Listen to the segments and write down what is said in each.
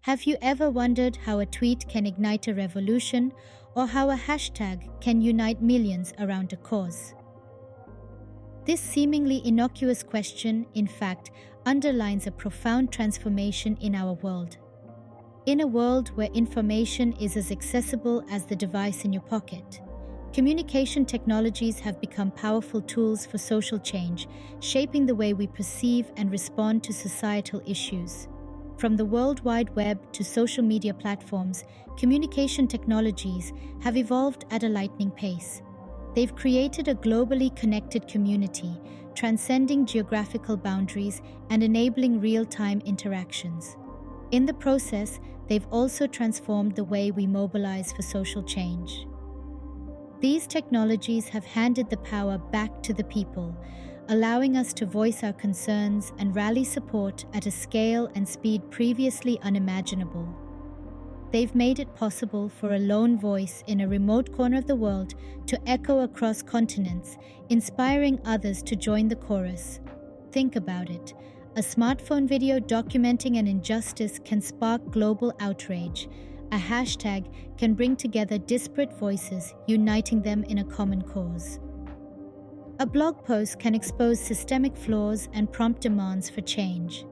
Have you ever wondered how a tweet can ignite a revolution or how a hashtag can unite millions around a cause? This seemingly innocuous question, in fact, underlines a profound transformation in our world. In a world where information is as accessible as the device in your pocket, communication technologies have become powerful tools for social change, shaping the way we perceive and respond to societal issues. From the World Wide Web to social media platforms, communication technologies have evolved at a lightning pace. They've created a globally connected community, transcending geographical boundaries and enabling real-time interactions. In the process, they've also transformed the way we mobilize for social change. These technologies have handed the power back to the people, allowing us to voice our concerns and rally support at a scale and speed previously unimaginable. They've made it possible for a lone voice in a remote corner of the world to echo across continents, inspiring others to join the chorus. Think about it. A smartphone video documenting an injustice can spark global outrage. A hashtag can bring together disparate voices, uniting them in a common cause. A blog post can expose systemic flaws and prompt demands for change.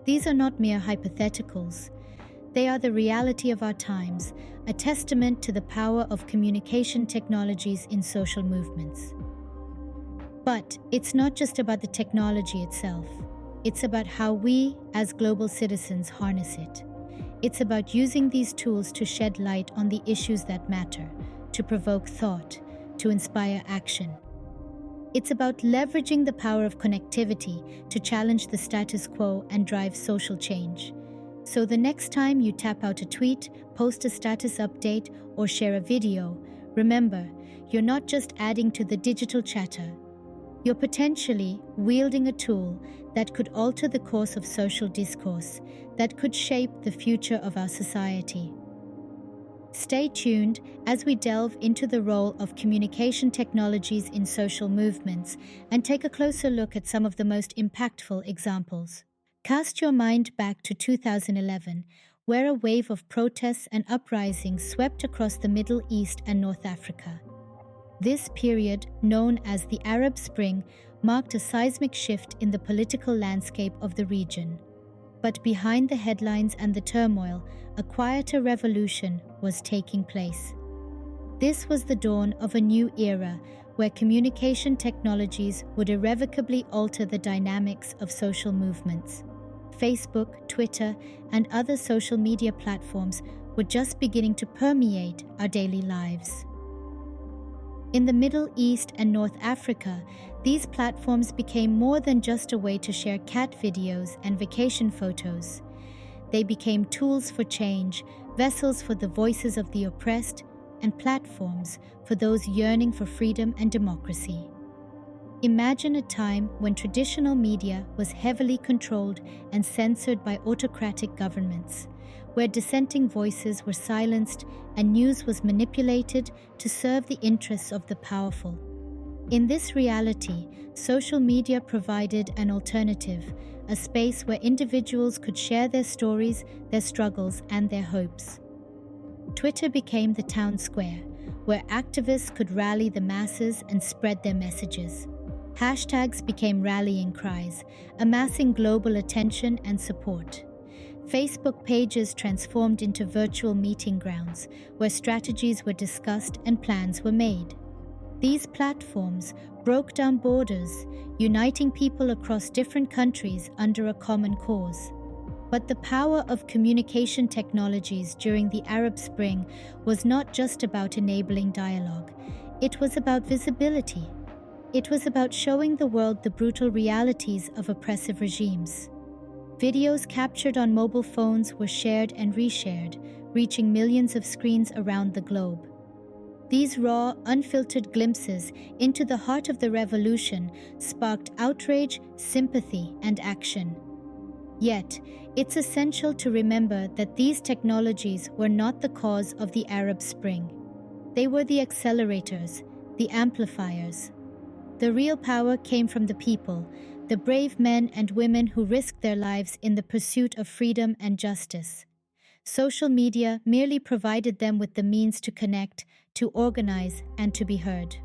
These are not mere hypotheticals. They are the reality of our times, a testament to the power of communication technologies in social movements. But it's not just about the technology itself. It's about how we, as global citizens, harness it. It's about using these tools to shed light on the issues that matter, to provoke thought, to inspire action. It's about leveraging the power of connectivity to challenge the status quo and drive social change. So the next time you tap out a tweet, post a status update, or share a video, remember, you're not just adding to the digital chatter. You're potentially wielding a tool that could alter the course of social discourse, that could shape the future of our society. Stay tuned as we delve into the role of communication technologies in social movements and take a closer look at some of the most impactful examples. Cast your mind back to 2011, where a wave of protests and uprisings swept across the Middle East and North Africa. This period, known as the Arab Spring, marked a seismic shift in the political landscape of the region. But behind the headlines and the turmoil, a quieter revolution was taking place. This was the dawn of a new era where communication technologies would irrevocably alter the dynamics of social movements. Facebook, Twitter, and other social media platforms were just beginning to permeate our daily lives. In the Middle East and North Africa, these platforms became more than just a way to share cat videos and vacation photos. They became tools for change, vessels for the voices of the oppressed, and platforms for those yearning for freedom and democracy. Imagine a time when traditional media was heavily controlled and censored by autocratic governments, where dissenting voices were silenced and news was manipulated to serve the interests of the powerful. In this reality, social media provided an alternative, a space where individuals could share their stories, their struggles, and their hopes. Twitter became the town square, where activists could rally the masses and spread their messages. Hashtags became rallying cries, amassing global attention and support. Facebook pages transformed into virtual meeting grounds, where strategies were discussed and plans were made. These platforms broke down borders, uniting people across different countries under a common cause. But the power of communication technologies during the Arab Spring was not just about enabling dialogue. It was about visibility. It was about showing the world the brutal realities of oppressive regimes. Videos captured on mobile phones were shared and reshared, reaching millions of screens around the globe. These raw, unfiltered glimpses into the heart of the revolution sparked outrage, sympathy, and action. Yet, it's essential to remember that these technologies were not the cause of the Arab Spring. They were the accelerators, the amplifiers. The real power came from the people, the brave men and women who risked their lives in the pursuit of freedom and justice. Social media merely provided them with the means to connect, to organize, and to be heard.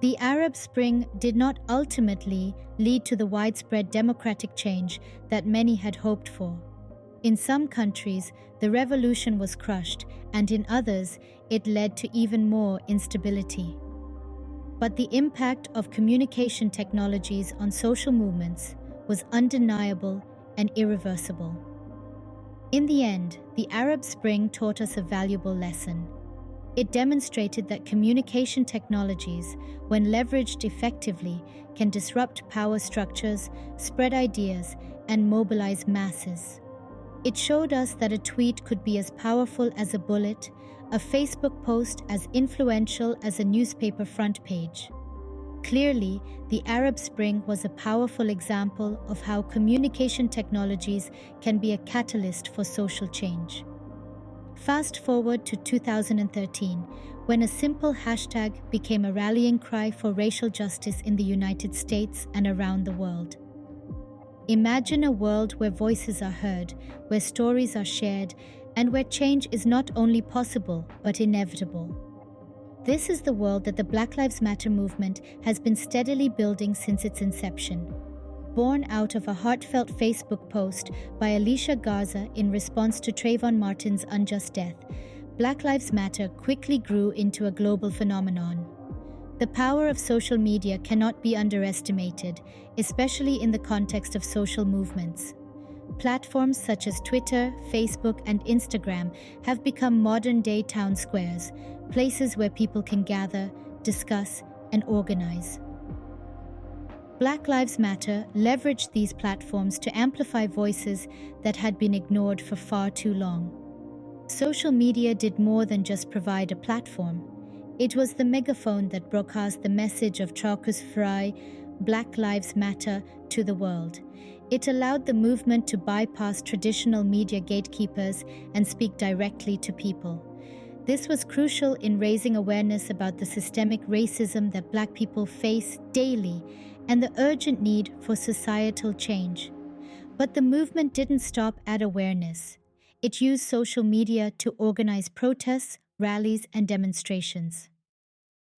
The Arab Spring did not ultimately lead to the widespread democratic change that many had hoped for. In some countries, the revolution was crushed, and in others, it led to even more instability. But the impact of communication technologies on social movements was undeniable and irreversible. In the end, the Arab Spring taught us a valuable lesson. It demonstrated that communication technologies, when leveraged effectively, can disrupt power structures, spread ideas, and mobilize masses. It showed us that a tweet could be as powerful as a bullet, a Facebook post as influential as a newspaper front page. Clearly, the Arab Spring was a powerful example of how communication technologies can be a catalyst for social change. Fast forward to 2013, when a simple hashtag became a rallying cry for racial justice in the United States and around the world. Imagine a world where voices are heard, where stories are shared, and where change is not only possible but inevitable. This is the world that the Black Lives Matter movement has been steadily building since its inception. Born out of a heartfelt Facebook post by Alicia Garza in response to Trayvon Martin's unjust death, Black Lives Matter quickly grew into a global phenomenon. The power of social media cannot be underestimated, especially in the context of social movements. Platforms such as Twitter, Facebook, and Instagram have become modern-day town squares, places where people can gather, discuss, and organize. Black Lives Matter leveraged these platforms to amplify voices that had been ignored for far too long. Social media did more than just provide a platform. It was the megaphone that broadcast the message of Chaucus Fry, Black Lives Matter, to the world. It allowed the movement to bypass traditional media gatekeepers and speak directly to people. This was crucial in raising awareness about the systemic racism that Black people face daily and the urgent need for societal change. But the movement didn't stop at awareness. It used social media to organize protests, rallies, and demonstrations.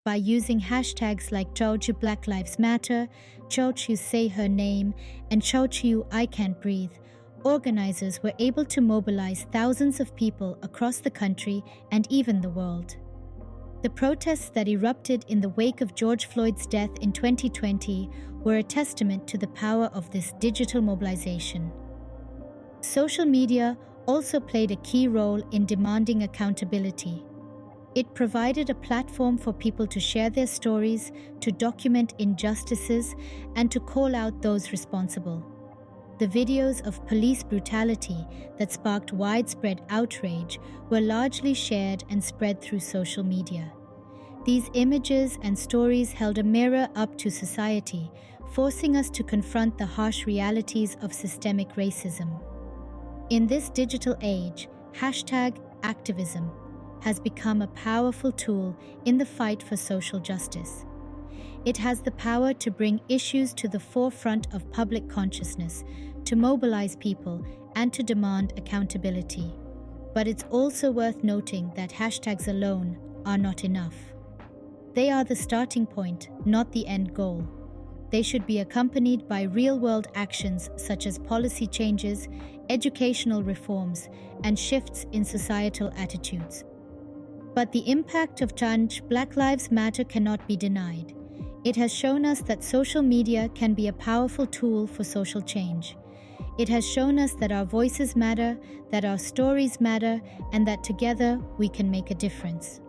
By using hashtags like Chauchu Black Lives Matter, Chauchu Say Her Name, and Chauchu I Can't Breathe, organizers were able to mobilize thousands of people across the country and even the world. The protests that erupted in the wake of George Floyd's death in 2020 were a testament to the power of this digital mobilization. Social media also played a key role in demanding accountability. It provided a platform for people to share their stories, to document injustices, and to call out those responsible. The videos of police brutality that sparked widespread outrage were largely shared and spread through social media. These images and stories held a mirror up to society, forcing us to confront the harsh realities of systemic racism. In this digital age, #Activism has become a powerful tool in the fight for social justice. It has the power to bring issues to the forefront of public consciousness, to mobilize people, and to demand accountability. But it's also worth noting that hashtags alone are not enough. They are the starting point, not the end goal. They should be accompanied by real-world actions such as policy changes, educational reforms, and shifts in societal attitudes. But the impact of change Black Lives Matter cannot be denied. It has shown us that social media can be a powerful tool for social change. It has shown us that our voices matter, that our stories matter, and that together we can make a difference.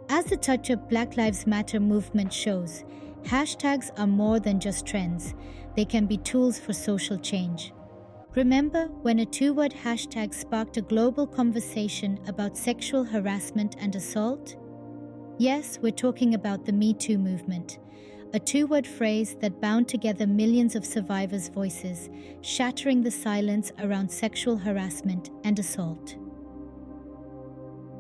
As the Touch Up Black Lives Matter movement shows, hashtags are more than just trends. They can be tools for social change. Remember when a two-word hashtag sparked a global conversation about sexual harassment and assault? Yes, we're talking about the Me Too movement, a two-word phrase that bound together millions of survivors' voices, shattering the silence around sexual harassment and assault.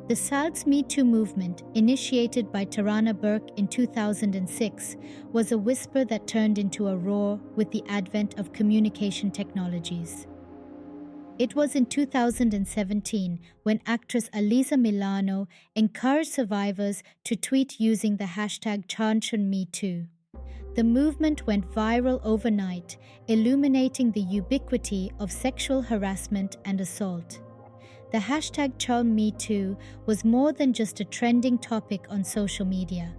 The SALT's Me Too movement, initiated by Tarana Burke in 2006, was a whisper that turned into a roar with the advent of communication technologies. It was in 2017 when actress Alyssa Milano encouraged survivors to tweet using the hashtag #ChanchunMeToo. The movement went viral overnight, illuminating the ubiquity of sexual harassment and assault. The hashtag #ChanchunMeToo was more than just a trending topic on social media.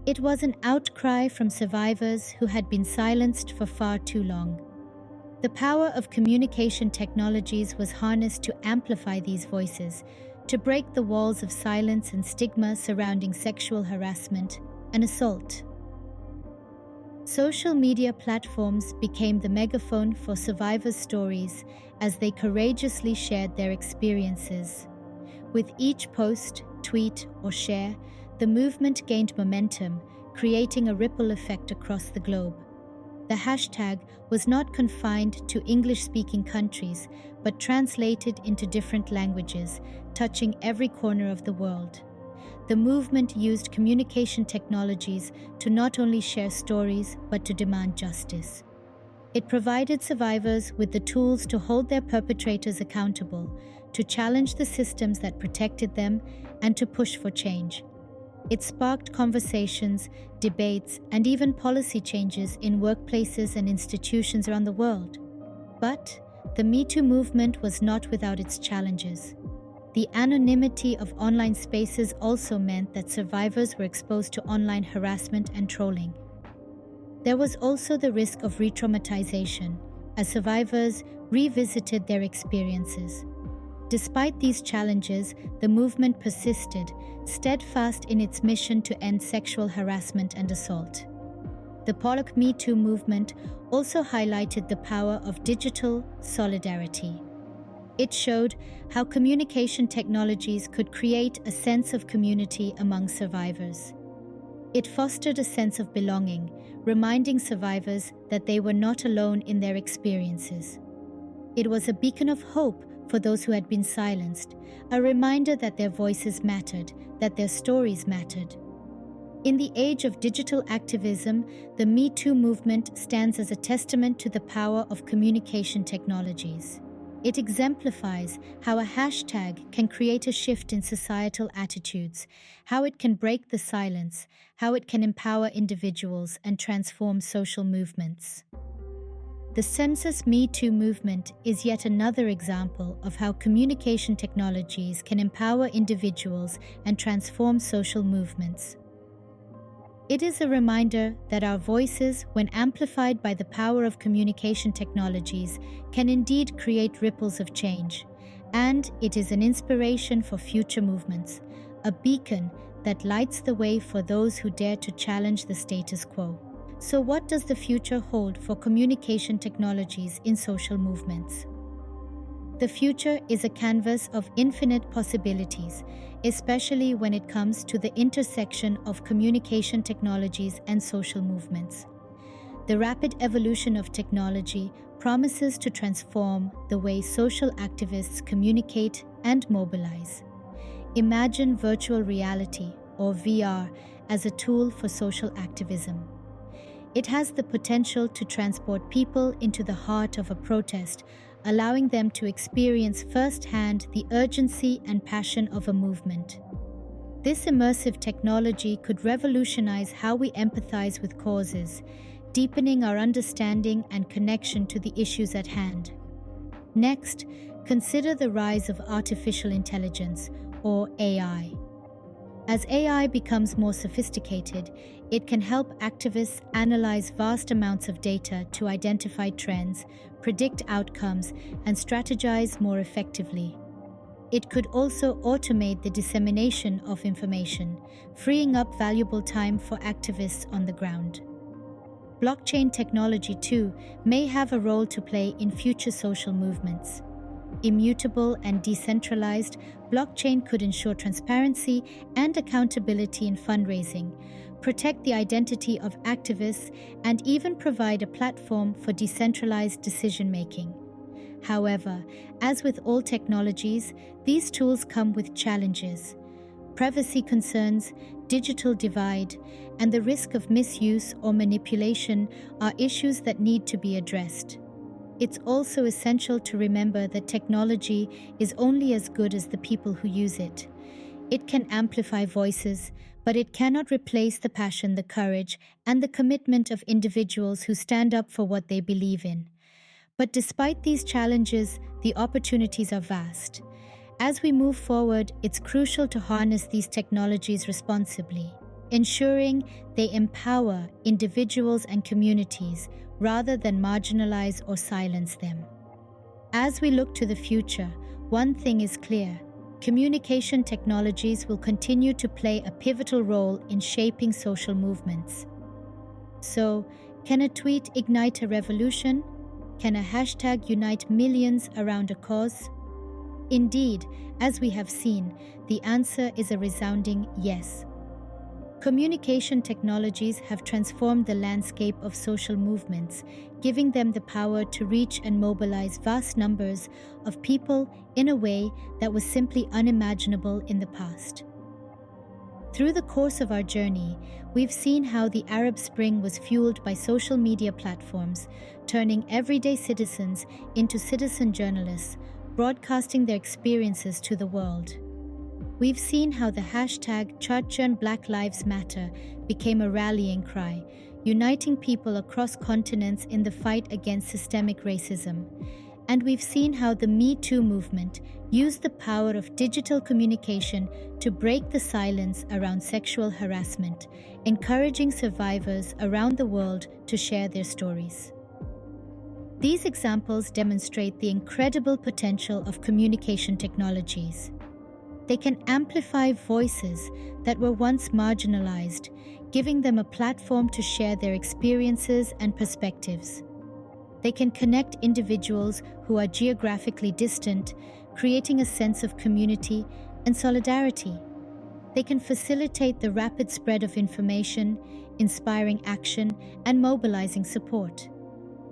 It was an outcry from survivors who had been silenced for far too long. The power of communication technologies was harnessed to amplify these voices, to break the walls of silence and stigma surrounding sexual harassment and assault. Social media platforms became the megaphone for survivors' stories as they courageously shared their experiences. With each post, tweet, or share, the movement gained momentum, creating a ripple effect across the globe. The hashtag was not confined to English-speaking countries, but translated into different languages, touching every corner of the world. The movement used communication technologies to not only share stories, but to demand justice. It provided survivors with the tools to hold their perpetrators accountable, to challenge the systems that protected them, and to push for change. It sparked conversations, debates, and even policy changes in workplaces and institutions around the world. But the Me Too movement was not without its challenges. The anonymity of online spaces also meant that survivors were exposed to online harassment and trolling. There was also the risk of re-traumatization, as survivors revisited their experiences. Despite these challenges, the movement persisted, steadfast in its mission to end sexual harassment and assault. The Pollock Me Too movement also highlighted the power of digital solidarity. It showed how communication technologies could create a sense of community among survivors. It fostered a sense of belonging, reminding survivors that they were not alone in their experiences. It was a beacon of hope for those who had been silenced, a reminder that their voices mattered, that their stories mattered. In the age of digital activism, the Me Too movement stands as a testament to the power of communication technologies. It exemplifies how a hashtag can create a shift in societal attitudes, how it can break the silence, how it can empower individuals and transform social movements. The Census Me Too movement is yet another example of how communication technologies can empower individuals and transform social movements. It is a reminder that our voices, when amplified by the power of communication technologies, can indeed create ripples of change. And it is an inspiration for future movements, a beacon that lights the way for those who dare to challenge the status quo. So what does the future hold for communication technologies in social movements? The future is a canvas of infinite possibilities, especially when it comes to the intersection of communication technologies and social movements. The rapid evolution of technology promises to transform the way social activists communicate and mobilize. Imagine virtual reality, or VR, as a tool for social activism. It has the potential to transport people into the heart of a protest, allowing them to experience firsthand the urgency and passion of a movement. This immersive technology could revolutionize how we empathize with causes, deepening our understanding and connection to the issues at hand. Next, consider the rise of artificial intelligence, or AI. As AI becomes more sophisticated, it can help activists analyze vast amounts of data to identify trends, predict outcomes, and strategize more effectively. It could also automate the dissemination of information, freeing up valuable time for activists on the ground. Blockchain technology, too, may have a role to play in future social movements. Immutable and decentralized, blockchain could ensure transparency and accountability in fundraising, protect the identity of activists, and even provide a platform for decentralized decision-making. However, as with all technologies, these tools come with challenges. Privacy concerns, digital divide, and the risk of misuse or manipulation are issues that need to be addressed. It's also essential to remember that technology is only as good as the people who use it. It can amplify voices, but it cannot replace the passion, the courage, and the commitment of individuals who stand up for what they believe in. But despite these challenges, the opportunities are vast. As we move forward, it's crucial to harness these technologies responsibly, ensuring they empower individuals and communities rather than marginalize or silence them. As we look to the future, one thing is clear: communication technologies will continue to play a pivotal role in shaping social movements. So, can a tweet ignite a revolution? Can a hashtag unite millions around a cause? Indeed, as we have seen, the answer is a resounding yes. Communication technologies have transformed the landscape of social movements, giving them the power to reach and mobilize vast numbers of people in a way that was simply unimaginable in the past. Through the course of our journey, we've seen how the Arab Spring was fueled by social media platforms, turning everyday citizens into citizen journalists, broadcasting their experiences to the world. We've seen how the hashtag #BlackLivesMatter became a rallying cry, uniting people across continents in the fight against systemic racism. And we've seen how the Me Too movement used the power of digital communication to break the silence around sexual harassment, encouraging survivors around the world to share their stories. These examples demonstrate the incredible potential of communication technologies. They can amplify voices that were once marginalized, giving them a platform to share their experiences and perspectives. They can connect individuals who are geographically distant, creating a sense of community and solidarity. They can facilitate the rapid spread of information, inspiring action, and mobilizing support.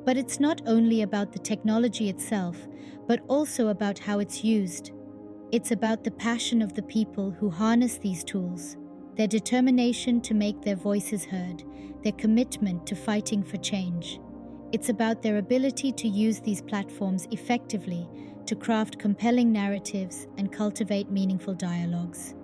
But it's not only about the technology itself, but also about how it's used. It's about the passion of the people who harness these tools, their determination to make their voices heard, their commitment to fighting for change. It's about their ability to use these platforms effectively to craft compelling narratives and cultivate meaningful dialogues.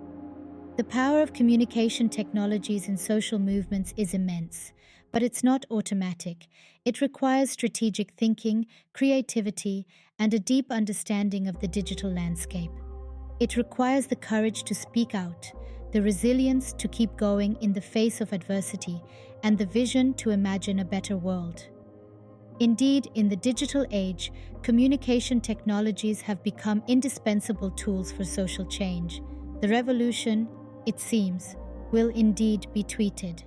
The power of communication technologies in social movements is immense, but it's not automatic. It requires strategic thinking, creativity, and a deep understanding of the digital landscape. It requires the courage to speak out, the resilience to keep going in the face of adversity, and the vision to imagine a better world. Indeed, in the digital age, communication technologies have become indispensable tools for social change. The revolution, it seems, will indeed be tweeted.